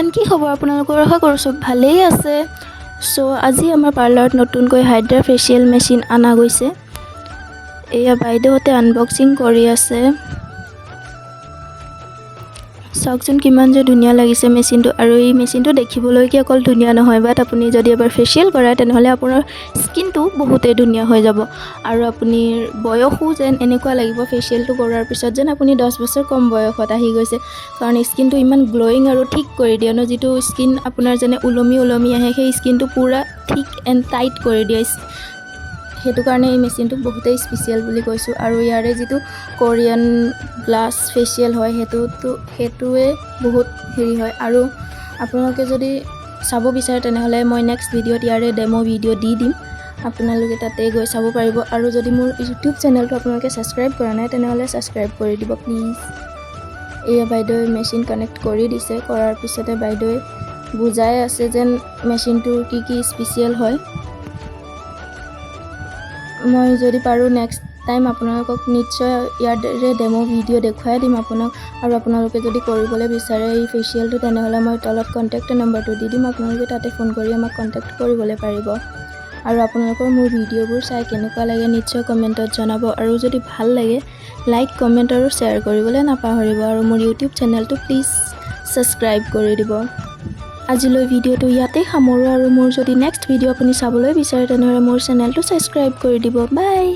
Everyone, কি খবৰ আপোনালোকৰ? আশা কৰোঁ চব ভালেই আছে। আজি আমাৰ পাৰ্লাৰত নতুনকৈ হাইড্ৰা ফেচিয়েল মেচিন অনা গৈছে। এয়া বাইদেউহঁতে আনবক্সিং কৰি আছে। চাওকচোন কিমান যে ধুনীয়া লাগিছে মেচিনটো। আৰু এই মেচিনটো দেখিবলৈকে অকল ধুনীয়া নহয়, বাট আপুনি যদি এবাৰ ফেচিয়েল কৰে তেনেহ'লে আপোনাৰ স্কিনটো বহুতেই ধুনীয়া হৈ যাব। আৰু আপুনি বয়সো যেন এনেকুৱা লাগিব ফেচিয়েলটো কৰাৰ পিছত যেন আপুনি 10 বছৰ কম বয়সত আহি গৈছে। কাৰণ স্কিনটো ইমান গ্ল'য়িং আৰু ঠিক কৰি দিয়ে ন, যিটো স্কিন আপোনাৰ যেনে ওলমি আহে সেই স্কিনটো পূৰা ঠিক এণ্ড টাইট কৰি দিয়ে। সেইটো কাৰণে এই মেচিনটো বহুতেই স্পেচিয়েল বুলি কৈছোঁ। আৰু ইয়াৰে যিটো কোৰিয়ান গ্লাছ ফেচিয়েল হয় সেইটোৱে বহুত হেৰি হয়। আৰু আপোনালোকে যদি চাব বিচাৰে তেনেহ'লে মই নেক্সট ভিডিঅ'ত ইয়াৰে ডেমো ভিডিঅ' দি দিম, আপোনালোকে তাতে গৈ চাব পাৰিব। আৰু যদি মোৰ ইউটিউব চেনেলটো আপোনালোকে ছাবস্ক্ৰাইব কৰা নাই তেনেহ'লে ছাবস্ক্ৰাইব কৰি দিব প্লিজ। এয়া বাইদেৱে মেচিন কানেক্ট কৰি দিছে। কৰাৰ পিছতে বাইদেৱে বুজাই আছে যেন মেচিনটোৰ কি স্পেচিয়েল হয়। মই যদি পাৰোঁ নেক্সট টাইম আপোনালোকক নিশ্চয় ইয়াৰে ডেমো ভিডিঅ' দেখুৱাই দিম আপোনাক। আৰু আপোনালোকে যদি কৰিবলৈ বিচাৰে এই ফেচিয়েলটো তেনেহ'লে মই তলত কণ্টেক্ট নম্বৰটো দি দিম, আপোনালোকে তাতে ফোন কৰি আমাক কণ্টেক্ট কৰিবলৈ পাৰিব। আৰু আপোনালোকৰ মোৰ ভিডিঅ'বোৰ চাই কেনেকুৱা লাগে নিশ্চয় কমেণ্টত জনাব। আৰু যদি ভাল লাগে লাইক, কমেণ্ট আৰু শ্বেয়াৰ কৰিবলৈ নাপাহৰিব। আৰু মোৰ ইউটিউব চেনেলটো প্লিজ ছাবস্ক্ৰাইব কৰি দিব। আজিলৈ ভিডিঅ'টো ইয়াতেই সামৰোঁ। আৰু মোৰ যদি নেক্সট ভিডিঅ' আপুনি চাবলৈ বিচাৰে তেনেহ'লে মোৰ চেনেলটো ছাবস্ক্ৰাইব কৰি দিব। বাই।